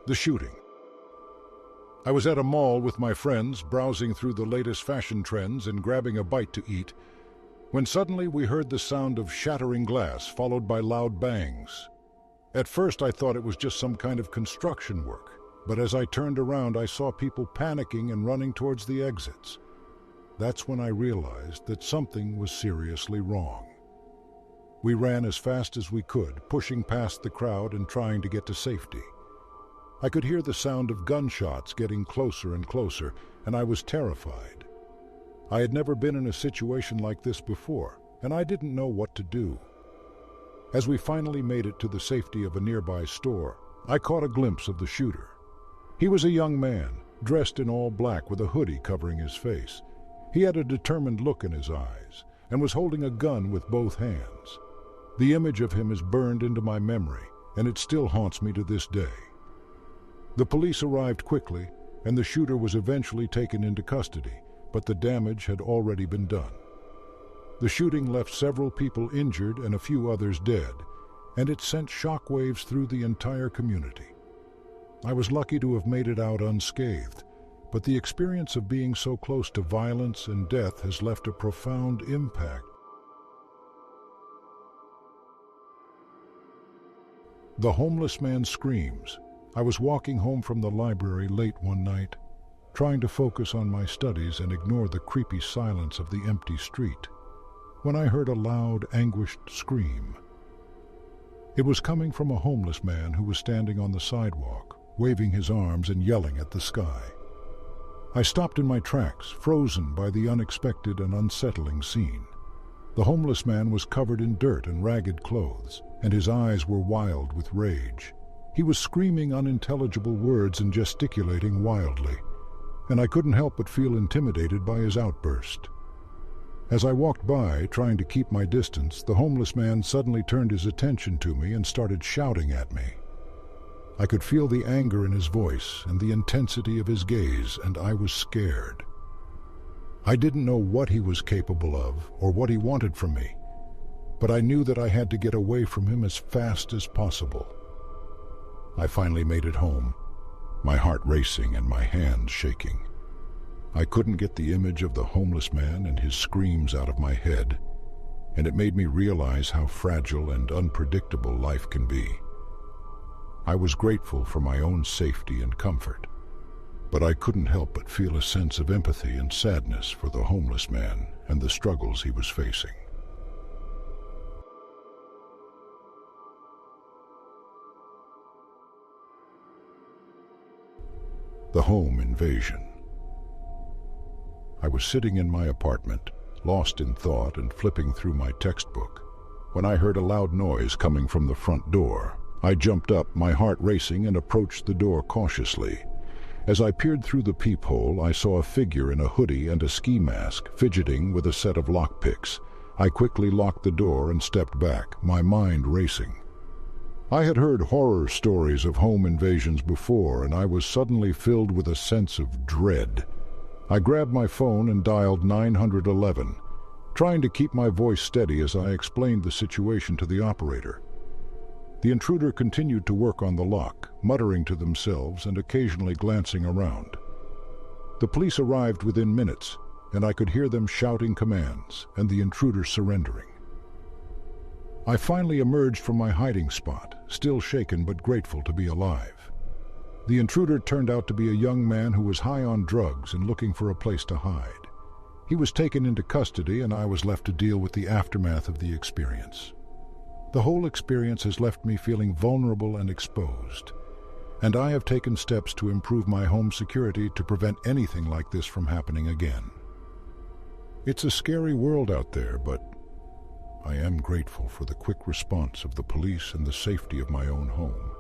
The shooting. I was at a mall with my friends, browsing through the latest fashion trends and grabbing a bite to eat, when suddenly we heard the sound of shattering glass, followed by loud bangs. At first I thought it was just some kind of construction work, but as I turned around I saw people panicking and running towards the exits. That's when I realized that something was seriously wrong. We ran as fast as we could, pushing past the crowd and trying to get to safety. I could hear the sound of gunshots getting closer and closer, and I was terrified. I had never been in a situation like this before, and I didn't know what to do. As we finally made it to the safety of a nearby store, I caught a glimpse of the shooter. He was a young man, dressed in all black with a hoodie covering his face. He had a determined look in his eyes and was holding a gun with both hands. The image of him is burned into my memory, and it still haunts me to this day. The police arrived quickly, and the shooter was eventually taken into custody, but the damage had already been done. The shooting left several people injured and a few others dead, and it sent shockwaves through the entire community. I was lucky to have made it out unscathed, but the experience of being so close to violence and death has left a profound impact. The homeless man screams. I was walking home from the library late one night, trying to focus on my studies and ignore the creepy silence of the empty street, when I heard a loud, anguished scream. It was coming from a homeless man who was standing on the sidewalk, waving his arms and yelling at the sky. I stopped in my tracks, frozen by the unexpected and unsettling scene. The homeless man was covered in dirt and ragged clothes, and his eyes were wild with rage. He was screaming unintelligible words and gesticulating wildly, and I couldn't help but feel intimidated by his outburst. As I walked by, trying to keep my distance, the homeless man suddenly turned his attention to me and started shouting at me. I could feel the anger in his voice and the intensity of his gaze, and I was scared. I didn't know what he was capable of or what he wanted from me, but I knew that I had to get away from him as fast as possible. I finally made it home, my heart racing and my hands shaking. I couldn't get the image of the homeless man and his screams out of my head, and it made me realize how fragile and unpredictable life can be. I was grateful for my own safety and comfort, but I couldn't help but feel a sense of empathy and sadness for the homeless man and the struggles he was facing. The home invasion. I was sitting in my apartment, lost in thought and flipping through my textbook, when I heard a loud noise coming from the front door. I jumped up, my heart racing, and approached the door cautiously. As I peered through the peephole, I saw a figure in a hoodie and a ski mask, fidgeting with a set of lockpicks. I quickly locked the door and stepped back, my mind racing. I had heard horror stories of home invasions before, and I was suddenly filled with a sense of dread. I grabbed my phone and dialed 911, trying to keep my voice steady as I explained the situation to the operator. The intruder continued to work on the lock, muttering to themselves and occasionally glancing around. The police arrived within minutes, and I could hear them shouting commands and the intruder surrendering. I finally emerged from my hiding spot, still shaken but grateful to be alive. The intruder turned out to be a young man who was high on drugs and looking for a place to hide. He was taken into custody, and I was left to deal with the aftermath of the experience. The whole experience has left me feeling vulnerable and exposed, and I have taken steps to improve my home security to prevent anything like this from happening again. It's a scary world out there, but I am grateful for the quick response of the police and the safety of my own home.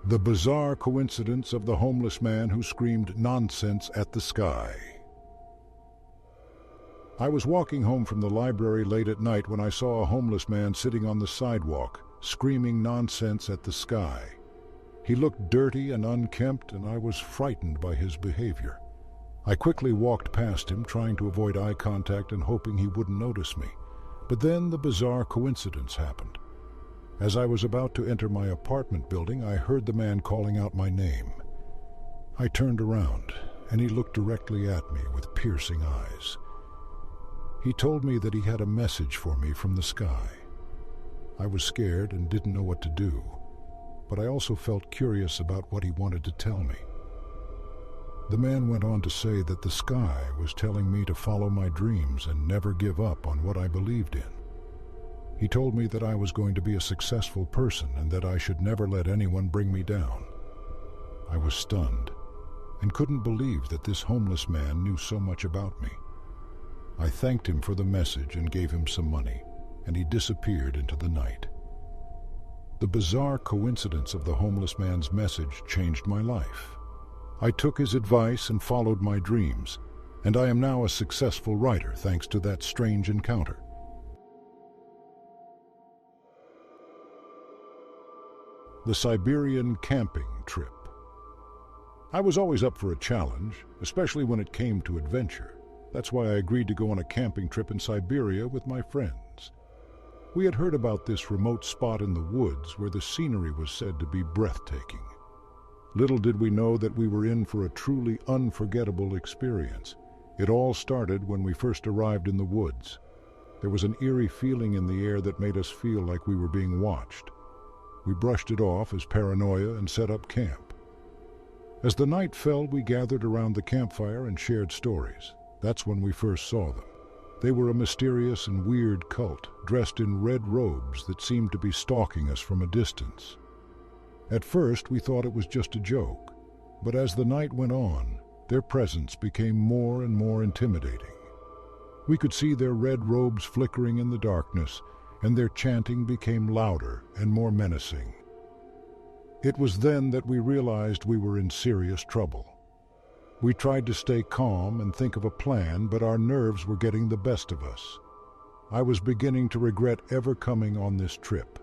The bizarre coincidence of the homeless man who screamed nonsense at the sky. I was walking home from the library late at night when I saw a homeless man sitting on the sidewalk, screaming nonsense at the sky. He looked dirty and unkempt, and I was frightened by his behavior. I quickly walked past him, trying to avoid eye contact and hoping he wouldn't notice me. But then the bizarre coincidence happened. As I was about to enter my apartment building, I heard the man calling out my name. I turned around, and he looked directly at me with piercing eyes. He told me that he had a message for me from the sky. I was scared and didn't know what to do, but I also felt curious about what he wanted to tell me. The man went on to say that the sky was telling me to follow my dreams and never give up on what I believed in. He told me that I was going to be a successful person and that I should never let anyone bring me down. I was stunned and couldn't believe that this homeless man knew so much about me. I thanked him for the message and gave him some money, and he disappeared into the night. The bizarre coincidence of the homeless man's message changed my life. I took his advice and followed my dreams, and I am now a successful writer thanks to that strange encounter. The Siberian camping trip. I was always up for a challenge, especially when it came to adventure. That's why I agreed to go on a camping trip in Siberia with my friends. We had heard about this remote spot in the woods where the scenery was said to be breathtaking. Little did we know that we were in for a truly unforgettable experience. It all started when we first arrived in the woods. There was an eerie feeling in the air that made us feel like we were being watched. We brushed it off as paranoia and set up camp. As the night fell, we gathered around the campfire and shared stories. That's when we first saw them. They were a mysterious and weird cult, dressed in red robes that seemed to be stalking us from a distance. At first, we thought it was just a joke, but as the night went on, their presence became more and more intimidating. We could see their red robes flickering in the darkness, and their chanting became louder and more menacing. It was then that we realized we were in serious trouble. We tried to stay calm and think of a plan, but our nerves were getting the best of us. I was beginning to regret ever coming on this trip.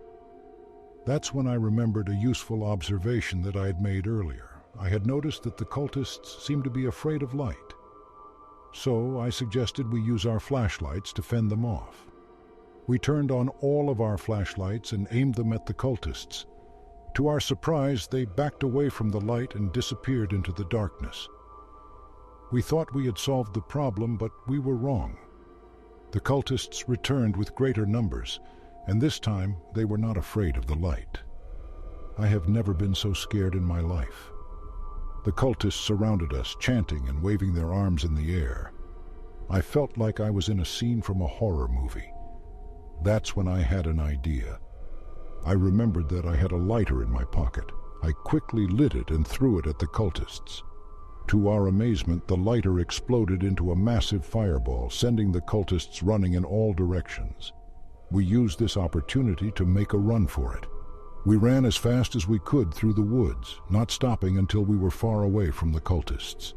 That's when I remembered a useful observation that I had made earlier. I had noticed that the cultists seemed to be afraid of light. So I suggested we use our flashlights to fend them off. We turned on all of our flashlights and aimed them at the cultists. To our surprise, they backed away from the light and disappeared into the darkness. We thought we had solved the problem, but we were wrong. The cultists returned with greater numbers, and this time they were not afraid of the light. I have never been so scared in my life. The cultists surrounded us, chanting and waving their arms in the air. I felt like I was in a scene from a horror movie. That's when I had an idea. I remembered that I had a lighter in my pocket. I quickly lit it and threw it at the cultists. To our amazement, the lighter exploded into a massive fireball, sending the cultists running in all directions. We used this opportunity to make a run for it. We ran as fast as we could through the woods, not stopping until we were far away from the cultists.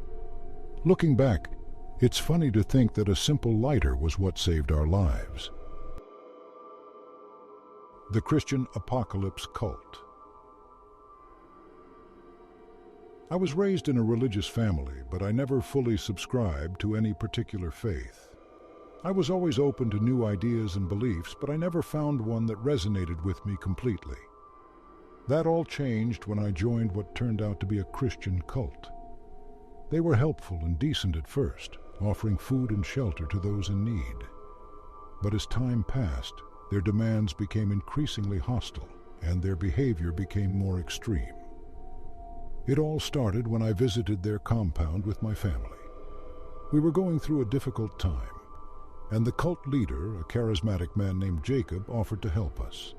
Looking back, it's funny to think that a simple lighter was what saved our lives. The Christian Apocalypse Cult. I was raised in a religious family, but I never fully subscribed to any particular faith. I was always open to new ideas and beliefs, but I never found one that resonated with me completely. That all changed when I joined what turned out to be a Christian cult. They were helpful and decent at first, offering food and shelter to those in need. But as time passed, their demands became increasingly hostile, and their behavior became more extreme. It all started when I visited their compound with my family. We were going through a difficult time, and the cult leader, a charismatic man named Jacob, offered to help us.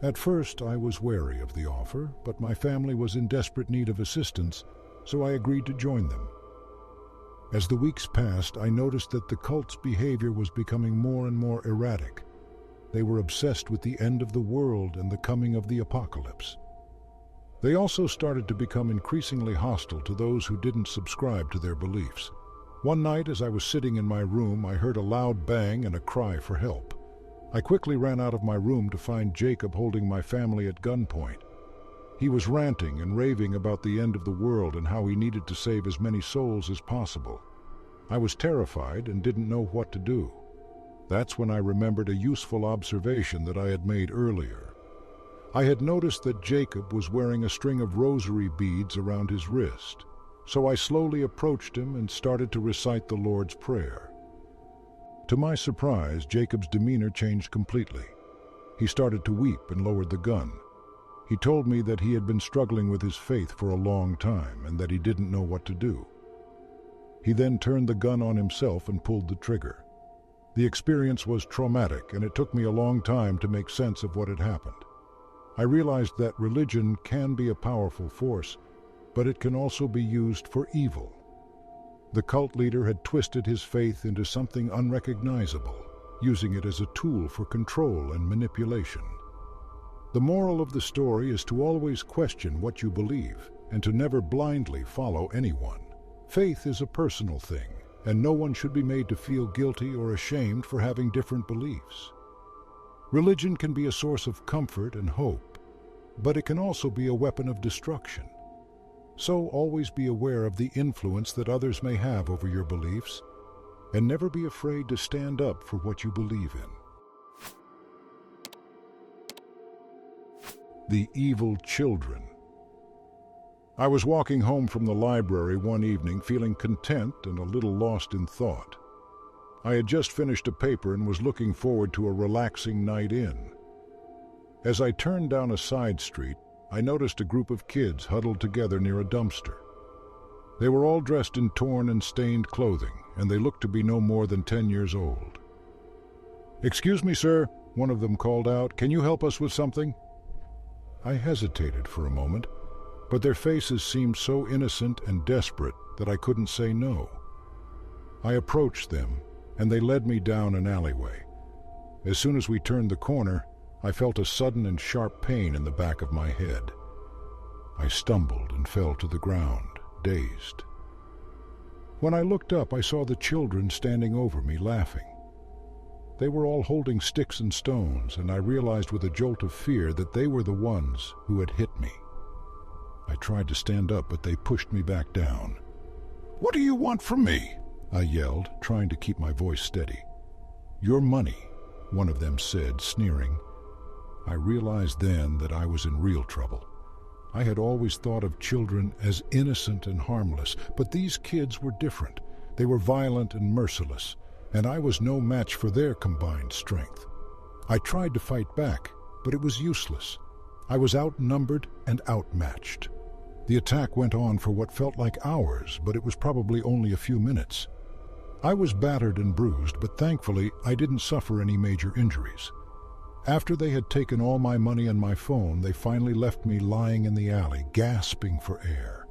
At first, I was wary of the offer, but my family was in desperate need of assistance, so I agreed to join them. As the weeks passed, I noticed that the cult's behavior was becoming more and more erratic. They were obsessed with the end of the world and the coming of the apocalypse. They also started to become increasingly hostile to those who didn't subscribe to their beliefs. One night, as I was sitting in my room, I heard a loud bang and a cry for help. I quickly ran out of my room to find Jacob holding my family at gunpoint. He was ranting and raving about the end of the world and how he needed to save as many souls as possible. I was terrified and didn't know what to do. That's when I remembered a useful observation that I had made earlier. I had noticed that Jacob was wearing a string of rosary beads around his wrist, so I slowly approached him and started to recite the Lord's Prayer. To my surprise, Jacob's demeanor changed completely. He started to weep and lowered the gun. He told me that he had been struggling with his faith for a long time and that he didn't know what to do. He then turned the gun on himself and pulled the trigger. The experience was traumatic, and it took me a long time to make sense of what had happened. I realized that religion can be a powerful force, but it can also be used for evil. The cult leader had twisted his faith into something unrecognizable, using it as a tool for control and manipulation. The moral of the story is to always question what you believe and to never blindly follow anyone. Faith is a personal thing, and no one should be made to feel guilty or ashamed for having different beliefs. Religion can be a source of comfort and hope, but it can also be a weapon of destruction. So always be aware of the influence that others may have over your beliefs, and never be afraid to stand up for what you believe in. The Evil Children. I was walking home from the library one evening feeling content and a little lost in thought. I had just finished a paper and was looking forward to a relaxing night in. As I turned down a side street, I noticed a group of kids huddled together near a dumpster. They were all dressed in torn and stained clothing, and they looked to be no more than 10 years old. "Excuse me, sir," one of them called out. "Can you help us with something?" I hesitated for a moment, but their faces seemed so innocent and desperate that I couldn't say no. I approached them, and they led me down an alleyway. As soon as we turned the corner, I felt a sudden and sharp pain in the back of my head. I stumbled and fell to the ground, dazed. When I looked up, I saw the children standing over me, laughing. They were all holding sticks and stones, and I realized with a jolt of fear that they were the ones who had hit me. I tried to stand up, but they pushed me back down. "What do you want from me?" I yelled, trying to keep my voice steady. "Your money," one of them said, sneering. I realized then that I was in real trouble. I had always thought of children as innocent and harmless, but these kids were different. They were violent and merciless, and I was no match for their combined strength. I tried to fight back, but it was useless. I was outnumbered and outmatched. The attack went on for what felt like hours, but it was probably only a few minutes. I was battered and bruised, but thankfully I didn't suffer any major injuries. After they had taken all my money and my phone, they finally left me lying in the alley, gasping for air.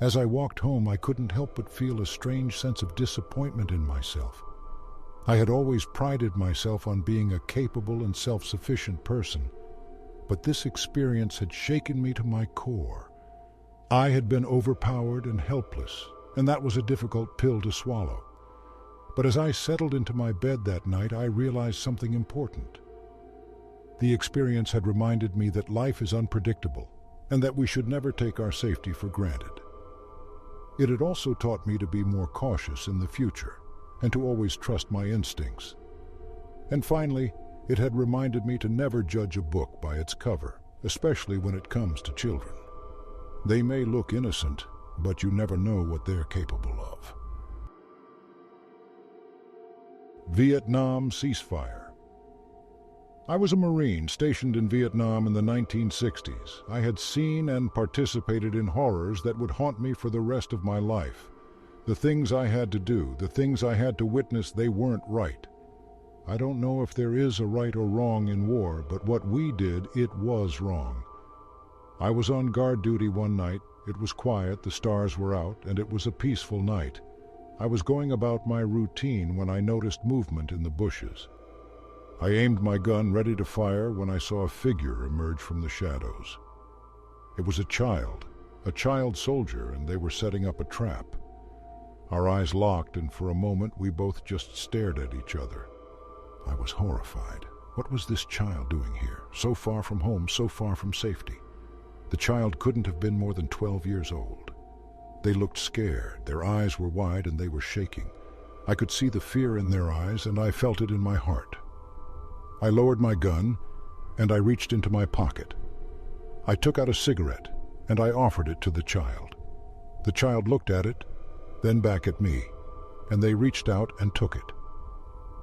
As I walked home, I couldn't help but feel a strange sense of disappointment in myself. I had always prided myself on being a capable and self-sufficient person, but this experience had shaken me to my core. I had been overpowered and helpless, and that was a difficult pill to swallow. But as I settled into my bed that night, I realized something important. The experience had reminded me that life is unpredictable, and that we should never take our safety for granted. It had also taught me to be more cautious in the future, and to always trust my instincts. And finally, it had reminded me to never judge a book by its cover, especially when it comes to children. They may look innocent, but you never know what they're capable of. Vietnam ceasefire. I was a Marine stationed in Vietnam in the 1960s. I had seen and participated in horrors that would haunt me for the rest of my life. The things I had to do, the things I had to witness, they weren't right. I don't know if there is a right or wrong in war, but what we did, it was wrong. I was on guard duty one night. It was quiet, the stars were out, and it was a peaceful night. I was going about my routine when I noticed movement in the bushes. I aimed my gun ready to fire when I saw a figure emerge from the shadows. It was a child soldier, and they were setting up a trap. Our eyes locked, and for a moment we both just stared at each other. I was horrified. What was this child doing here? So far from home, so far from safety. The child couldn't have been more than 12 years old. They looked scared. Their eyes were wide and they were shaking. I could see the fear in their eyes, and I felt it in my heart. I lowered my gun, and I reached into my pocket. I took out a cigarette, and I offered it to the child. The child looked at it, then back at me, and they reached out and took it.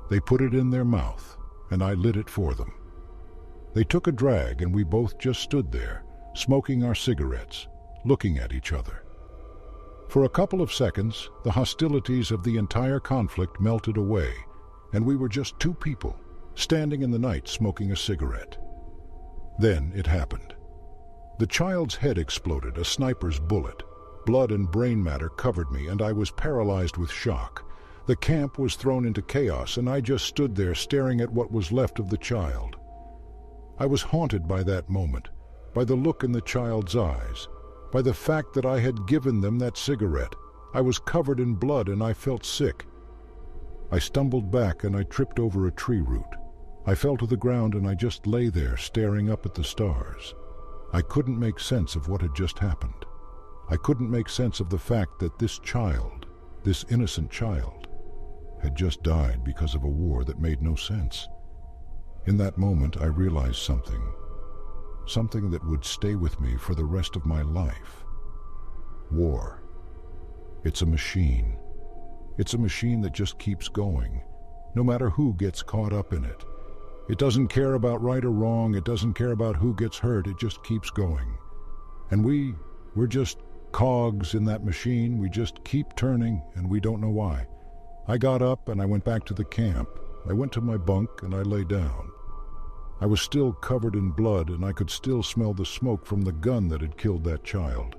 They put it in their mouth, and I lit it for them. They took a drag, and we both just stood there, smoking our cigarettes, looking at each other. For a couple of seconds, the hostilities of the entire conflict melted away, and we were just two people, standing in the night smoking a cigarette. Then it happened. The child's head exploded, a sniper's bullet. Blood and brain matter covered me, and I was paralyzed with shock. The camp was thrown into chaos, and I just stood there staring at what was left of the child. I was haunted by that moment, by the look in the child's eyes, by the fact that I had given them that cigarette. I was covered in blood, and I felt sick. I stumbled back, and I tripped over a tree root. I fell to the ground, and I just lay there staring up at the stars. I couldn't make sense of what had just happened. I couldn't make sense of the fact that this child, this innocent child, had just died because of a war that made no sense. In that moment, I realized something that would stay with me for the rest of my life. War. It's a machine. It's a machine that just keeps going, no matter who gets caught up in it. It doesn't care about right or wrong. It doesn't care about who gets hurt. It just keeps going. And we're just cogs in that machine. We just keep turning, and we don't know why. I got up and I went back to the camp. I went to my bunk and I lay down. I was still covered in blood, and I could still smell the smoke from the gun that had killed that child.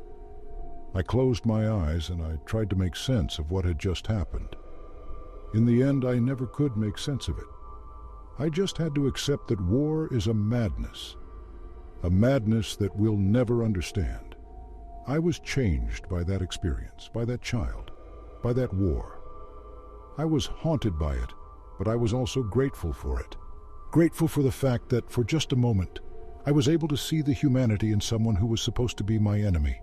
I closed my eyes and I tried to make sense of what had just happened. In the end, I never could make sense of it. I just had to accept that war is a madness that we'll never understand. I was changed by that experience, by that child, by that war. I was haunted by it, but I was also grateful for it. Grateful for the fact that, for just a moment, I was able to see the humanity in someone who was supposed to be my enemy.